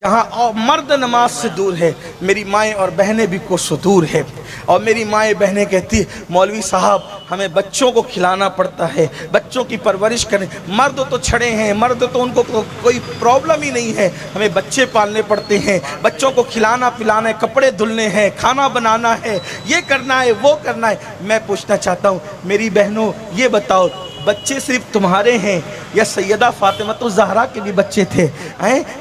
جہاں اور مرد نماز سے دور ہے، میری مائیں اور بہنیں بھی کوسوں دور ہے۔ اور میری مائیں بہنیں کہتی مولوی صاحب ہمیں بچوں کو کھلانا پڑتا ہے، بچوں کی پرورش کریں، مرد تو چھڑے ہیں، مرد تو ان کو کوئی پرابلم ہی نہیں ہے، ہمیں بچے پالنے پڑتے ہیں، بچوں کو کھلانا پلانا ہے، کپڑے دھلنے ہیں، کھانا بنانا ہے، یہ کرنا ہے وہ کرنا ہے۔ میں پوچھنا چاہتا ہوں میری بہنوں، یہ بتاؤ بچے صرف تمہارے ہیں یا سیدہ فاطمہ الزہرا کے بھی بچے تھے؟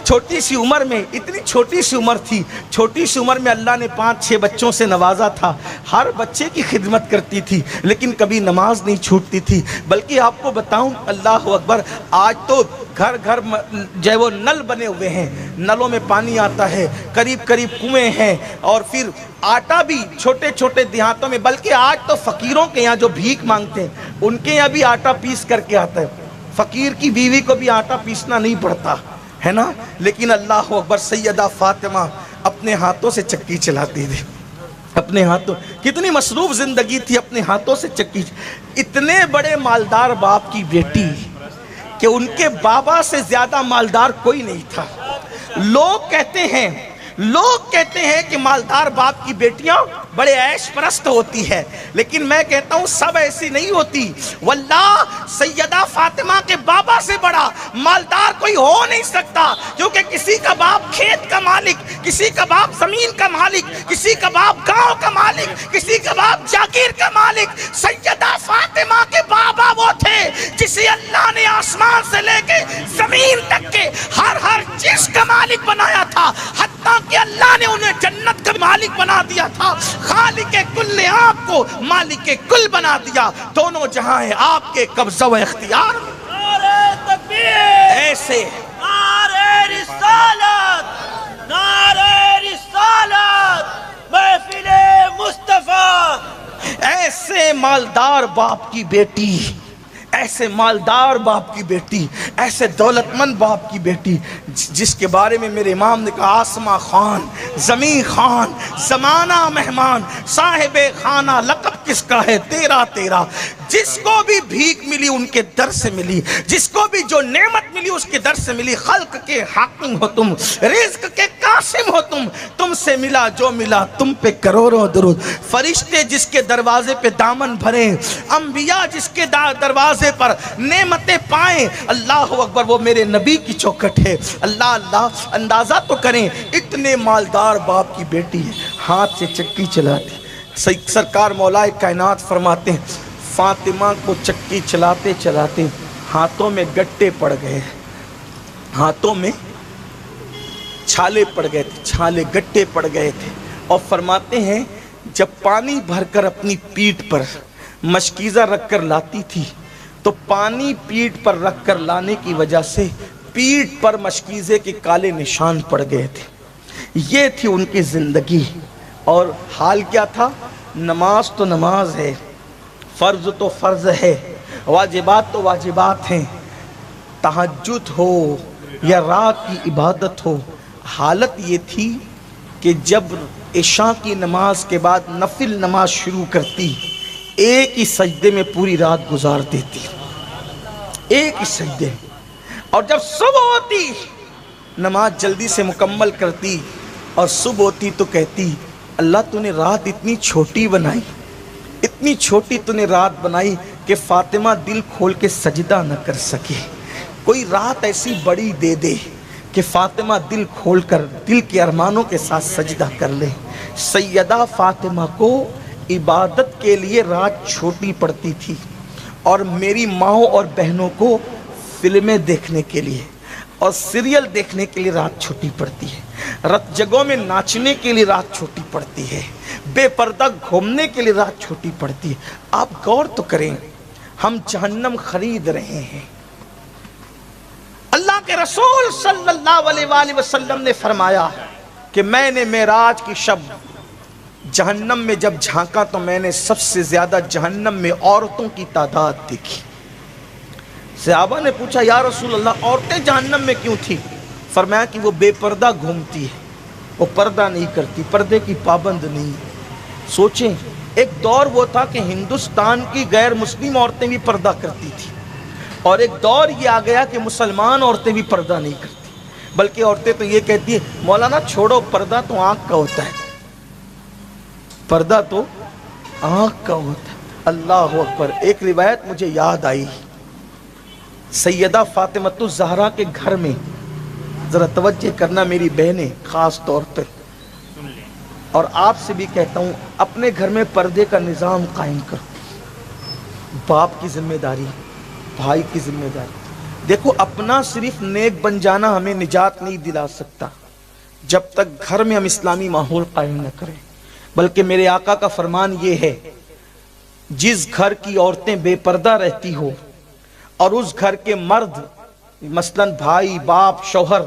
چھوٹی سی عمر میں، اتنی چھوٹی سی عمر تھی، چھوٹی سی عمر میں اللہ نے 5-6 بچوں سے نوازا تھا، ہر بچے کی خدمت کرتی تھی، لیکن کبھی نماز نہیں چھوٹتی تھی۔ بلکہ آپ کو بتاؤں، اللہ اکبر، آج تو گھر گھر جو ہے وہ نل بنے ہوئے ہیں، نلوں میں پانی آتا ہے، قریب قریب کنویں ہیں، اور پھر آٹا بھی چھوٹے چھوٹے دیہاتوں میں، بلکہ آج تو فقیروں کے یہاں جو بھیک مانگتے ہیں ان کے یہاں بھی آٹا پیس کر کے آتا ہے، فقیر کی بیوی کو بھی آٹا پیسنا نہیں پڑتا ہے نا۔ لیکن اللہ اکبر، سیدہ فاطمہ اپنے ہاتھوں سے چکی چلاتی تھی، اپنے ہاتھوں، کتنی مصروف زندگی تھی، اپنے ہاتھوں سے چکی۔ اتنے بڑے مالدار باپ کی بیٹی کہ ان کے بابا سے زیادہ مالدار کوئی نہیں تھا۔ لوگ کہتے ہیں کہ مالدار باپ کی بیٹیاں بڑے عیش پرست ہوتی ہے، لیکن میں کہتا ہوں سب ایسی نہیں ہوتی۔ واللہ سیدہ فاطمہ کے بابا سے بڑا مالدار کوئی ہو نہیں سکتا، کیونکہ کسی کا باپ کھیت کا مالک، کسی کا باپ زمین کا مالک، کسی کا باپ گاؤں کا مالک، کسی کا باپ جاگیر کا مالک۔ سیدہ فاطمہ کے بابا وہ تھے جسے اللہ نے آسمان سے لے کے زمین تک کے ہر چیز کا مالک بنایا تھا، حتیٰ کہ اللہ نے انہیں جنت کا مالک بنا دیا تھا۔ خالق کل آپ کو مالک کل بنا دیا، دونوں جہاں ہیں آپ کے قبضہ و اختیار۔ نعرہ تکبیر، ایسے نعرہ رسالت، نعرہ رسالت، محفل مصطفیٰ۔ ایسے مالدار باپ کی بیٹی، ایسے مالدار باپ کی بیٹی، ایسے دولت مند باپ کی بیٹی، جس کے بارے میں میرے امام نے کہا آسماں خان، زمین خان، زمانہ مہمان، صاحب خانہ لقب کس کا ہے تیرا تیرا۔ جس کو بھی بھیک ملی ان کے در سے ملی، جس کو بھی جو نعمت ملی اس کے در سے ملی۔ خلق کے حاکم ہو تم، رزق کے قاسم ہو تم سے ملا جو ملا تم پہ کروڑوں درود۔ فرشتے جس کے دروازے پہ دامن بھریں، انبیاء جس کے دروازے پر نعمتیں پائیں، اللہ اکبر، وہ میرے نبی کی چوکھٹ ہے۔ اللہ اندازہ تو کریں، اتنے مالدار باپ کی بیٹی ہے، ہاتھ سے چکی چلاتی۔ سرکار مولا کائنات فرماتے ہیں فاطمہ کو چکی چلاتے چلاتے ہاتھوں میں گٹے پڑ گئے، ہاتھوں میں چھالے پڑ گئے تھے، چھالے گٹے پڑ گئے تھے۔ اور فرماتے ہیں جب پانی بھر کر اپنی پیٹھ پر مشکیزہ رکھ کر لاتی تھی تو پانی پیٹھ پر رکھ کر لانے کی وجہ سے پیٹھ پر مشکیزے کے کالے نشان پڑ گئے تھے۔ یہ تھی ان کی زندگی، اور حال کیا تھا؟ نماز تو نماز ہے، فرض تو فرض ہے، واجبات تو واجبات ہیں، تہجد ہو یا رات کی عبادت ہو۔ حالت یہ تھی کہ جب عشاء کی نماز کے بعد نفل نماز شروع کرتی، ایک ہی سجدے میں پوری رات گزار دیتی، ایک ہی سجدے۔ اور جب صبح ہوتی نماز جلدی سے مکمل کرتی، اور صبح ہوتی تو کہتی اللہ تو نے رات اتنی چھوٹی بنائی، اتنی چھوٹی تو نے رات بنائی کہ فاطمہ دل کھول کے سجدہ نہ کر سکے، کوئی رات ایسی بڑی دے دے کہ فاطمہ دل کھول کر دل کے ارمانوں کے ساتھ سجدہ کر لے۔ سیدہ فاطمہ کو عبادت کے لیے رات چھوٹی پڑتی تھی، اور میری ماؤں اور بہنوں کو فلمیں دیکھنے کے لیے اور سیریل دیکھنے کے لیے رات چھوٹی پڑتی ہے، رت جگہوں میں ناچنے کے لیے رات چھوٹی پڑتی ہے، بے پردہ گھومنے کے لیے رات چھوٹی پڑتی ہے۔ آپ غور تو کریں، ہم جہنم خرید رہے ہیں۔ اللہ کے رسول صلی اللہ علیہ وآلہ وسلم نے فرمایا کہ میں نے معراج کی شب جہنم میں جب جھانکا تو میں نے سب سے زیادہ جہنم میں عورتوں کی تعداد دیکھی۔ صحابہ نے پوچھا یا رسول اللہ عورتیں جہنم میں کیوں تھی؟ فرمایا کہ وہ بے پردہ گھومتی ہے، وہ پردہ نہیں کرتی، پردے کی پابند نہیں۔ سوچیں، ایک دور وہ تھا کہ ہندوستان کی غیر مسلم عورتیں بھی پردہ کرتی تھی، اور ایک دور یہ آ گیا کہ مسلمان عورتیں بھی پردہ نہیں کرتی۔ بلکہ عورتیں تو یہ کہتی ہیں مولانا چھوڑو پردہ تو آنکھ کا ہوتا ہے، پردہ تو آنکھ کا ہوتا ہے۔ اللہ اکبر۔ ایک روایت مجھے یاد آئی، سیدہ فاطمۃ الزہرا کے گھر میں، ذرا توجہ کرنا میری بہنیں خاص طور پر، اور آپ سے بھی کہتا ہوں اپنے گھر میں پردے کا نظام قائم کرو۔ باپ کی ذمہ داری، بھائی کی ذمہ داری۔ دیکھو اپنا صرف نیک بن جانا ہمیں نجات نہیں دلا سکتا جب تک گھر میں ہم اسلامی ماحول قائم نہ کریں، بلکہ میرے آقا کا فرمان یہ ہے جس گھر کی عورتیں بے پردہ رہتی ہو اور اس گھر کے مرد مثلاً بھائی باپ شوہر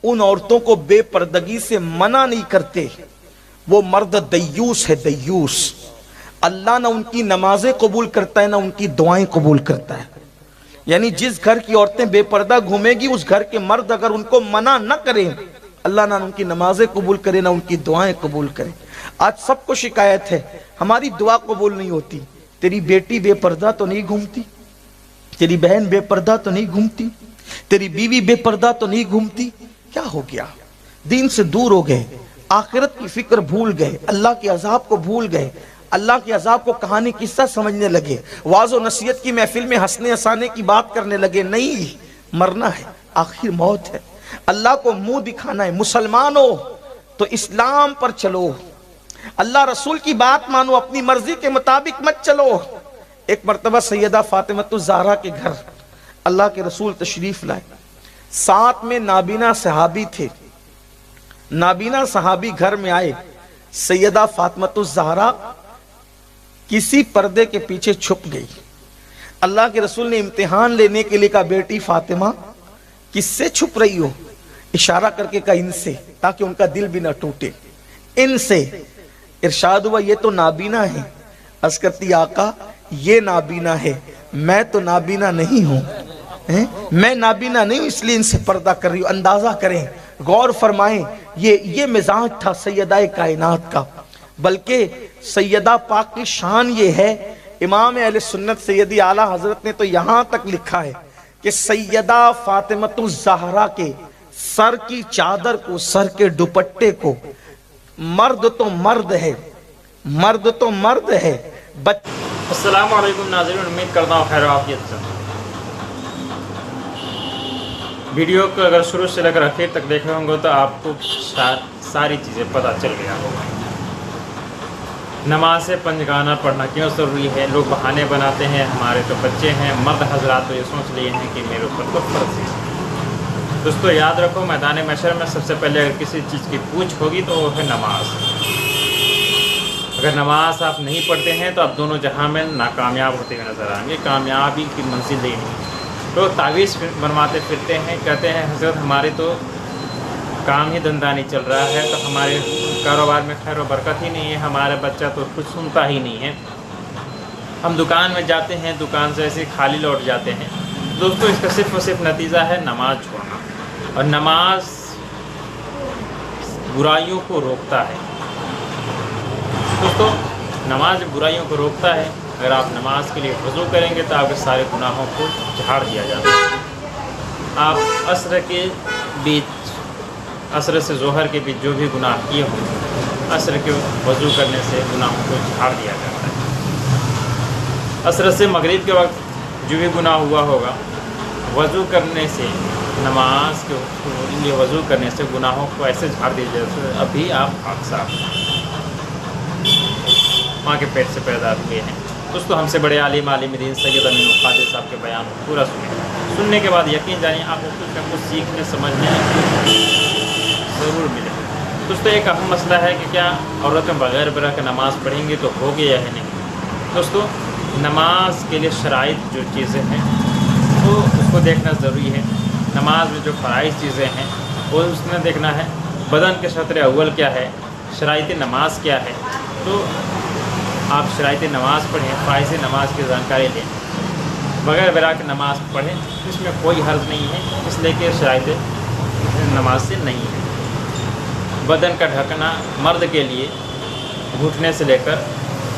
ان عورتوں کو بے پردگی سے منع نہیں کرتے، وہ مرد دیوس ہے، دیوس۔ اللہ نہ ان کی نمازیں قبول کرتا ہے نہ ان کی دعائیں قبول کرتا ہے۔ یعنی جس گھر کی عورتیں بے پردہ گھومے گی اس گھر کے مرد اگر ان کو منع نہ کریں، اللہ نہ ان کی نمازیں قبول کرے نہ ان کی دعائیں قبول کرے۔ آج سب کو شکایت ہے ہماری دعا قبول نہیں ہوتی۔ تیری بیٹی بے پردہ تو نہیں گھومتی، تیری بہن بے پردہ تو نہیں گھومتی، تیری بیوی بے پردہ تو نہیں گھومتی، کیا ہو گیا؟ دین سے دور ہو گئے، آخرت کی فکر بھول گئے، اللہ کے عذاب کو بھول گئے، اللہ کے عذاب کو کہانی قصہ سمجھنے لگے، واعظ و نصیحت کی محفل میں ہنسنے ہنسانے کی بات کرنے لگے۔ نہیں، مرنا ہے، آخر موت ہے، اللہ کو منہ دکھانا ہے۔ مسلمان ہو تو اسلام پر چلو، اللہ رسول کی بات مانو، اپنی مرضی کے مطابق مت چلو۔ ایک مرتبہ سیدہ فاطمۃ الزہرا کے گھر اللہ کے رسول تشریف لائے، ساتھ میں نابینا صحابی تھے۔ نابینا صحابی گھر میں آئے، سیدہ فاطمۃ الزہرا کسی پردے کے پیچھے چھپ گئی۔ اللہ کے رسول نے امتحان لینے کے لیے کہا بیٹی فاطمہ کس سے چھپ رہی ہو؟ اشارہ کر کے کہا ان سے، تاکہ ان کا دل بھی نہ ٹوٹے، ان سے۔ ارشاد ہوا یہ تو نابینا ہے۔ عرض کرتی آقا یہ نابینا ہے، میں تو نابینا نہیں ہوں، میں نابینا نہیں ہوں، اس لیے ان سے پردہ کر رہی ہوں۔ اندازہ کریں، غور فرمائیں، یہ مزاج تھا سیدہ کائنات کا۔ بلکہ سیدہ پاک کی شان یہ ہے، امام اہل سنت سیدی اعلیٰ حضرت نے تو یہاں تک لکھا ہے کہ سیدہ فاطمۃ الزہرا کے سر کی چادر کو، سر کے دوپٹے کو، مرد تو مرد ہے، مرد تو مرد ہے۔ السلام علیکم ناظرین، امید کرتا ہوں خیر عافیت سے۔ ویڈیو کو اگر شروع سے لے کر آخر تک دیکھے ہوں گے تو آپ کو ساری چیزیں پتہ چل گیا ہوگا۔ نماز سے پنجگانہ پڑھنا کیوں ضروری ہے؟ لوگ بہانے بناتے ہیں ہمارے تو بچے ہیں، مرد حضرات تو یہ سوچ لیے ہیں کہ میرے اوپر تو فرض ہے۔ دوستو یاد رکھو میدان محشر میں سب سے پہلے اگر کسی چیز کی پوچھ ہوگی تو وہ ہے نماز۔ اگر نماز آپ نہیں پڑھتے ہیں تو آپ دونوں جہاں میں ناکامیاب ہوتے ہوئے نظر آئیں گے، کامیابی کی منزل نہیں۔ لوگ تعویذ بنواتے پھرتے ہیں، کہتے ہیں حضرت ہمارے تو کام ہی دھندا نہیں چل رہا ہے، تو ہمارے کاروبار میں خیر و برکت ہی نہیں ہے، ہمارا بچہ تو کچھ سنتا ہی نہیں ہے، ہم دکان میں جاتے ہیں دکان سے ایسے خالی لوٹ جاتے ہیں۔ دوستو اس کا صرف اور صرف نتیجہ ہے نماز چھوڑنا، اور نماز برائیوں کو روکتا ہے۔ دوستو نماز برائیوں کو روکتا ہے۔ اگر آپ نماز کے لیے وضو کریں گے تو آپ کے سارے گناہوں کو جھاڑ دیا جاتا ہے۔ آپ عصر کے بیچ، عصر سے ظہر کے بیچ جو بھی گناہ کیے ہوں، عصر کے وضو کرنے سے گناہوں کو جھاڑ دیا جاتا ہے۔ عصر سے مغرب کے وقت جو بھی گناہ ہوا ہوگا، وضو کرنے سے، نماز کے لیے وضو کرنے سے گناہوں کو ایسے جھاڑ دیا جاتا ہے ابھی آپ پاک صاف ماں کے پیٹ سے پیدا ہوئے ہیں۔ دوستو ہم سے بڑے عالم دین سید امین القادری صاحب کے بیان کو پورا سننے کے بعد یقین جانیے آپ کو کچھ نہ کچھ سیکھنے سمجھنے ضرور ملے۔ دوستو ایک اہم مسئلہ ہے کہ کیا عورتیں بغیر برہ کے نماز پڑھیں گی تو ہوگی یا نہیں؟ دوستو نماز کے لیے شرائط جو چیزیں ہیں وہ اس کو دیکھنا ضروری ہے۔ نماز میں جو فرائض چیزیں ہیں وہ اس میں دیکھنا ہے۔ بدن کے شطر اول کیا ہے، شرائط نماز کیا ہے، تو آپ شرائط نماز پڑھیں، فرائض نماز کی جانکاری لیں، بغیر برا کے نماز پڑھیں، اس میں کوئی حرج نہیں ہے، اس لیے کہ شرائط نماز سے نہیں ہے۔ بدن کا ڈھکنا مرد کے لیے گھٹنے سے لے کر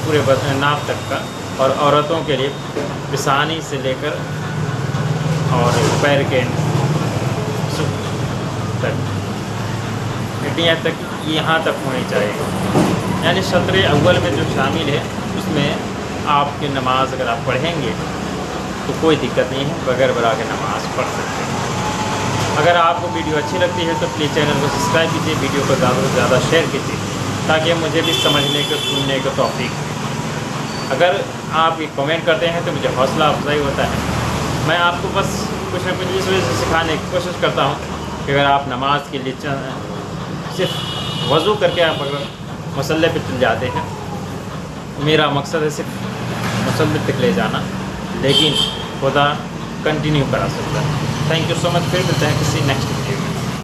پورے بدن ناف تک کا، اور عورتوں کے لیے پسانی سے لے کر اور پیر کے تک اٹھنی آیت تک یہاں تک ہونی چاہیے. یعنی شطر اول میں جو شامل ہے اس میں آپ کی نماز اگر آپ پڑھیں گے تو کوئی دقت نہیں ہے، بغیر برا کے نماز پڑھ سکتے ہیں. اگر آپ کو ویڈیو اچھی لگتی ہے تو پلیز چینل کو سبسکرائب کیجیے، ویڈیو کو زیادہ سے زیادہ شیئر کیجیے تاکہ مجھے بھی سمجھنے کو سننے کو توفیق ملے. اگر آپ یہ کمنٹ کرتے ہیں تو مجھے حوصلہ افزائی ہوتا ہے. میں آپ کو بس کچھ نہ کچھ اس وجہ سے سکھانے کی کوشش کرتا ہوں کہ اگر آپ نماز کے لیے صرف وضو کر کے آپ اگر مصلی پہ چل جاتے ہیں، میرا مقصد ہے صرف مصلی تک لے جانا، لیکن خدا کنٹینیو کرا سکتا ہے. تھینک یو سو مچ. پھر ملتے ہیں کسی نیکسٹ ویڈیو.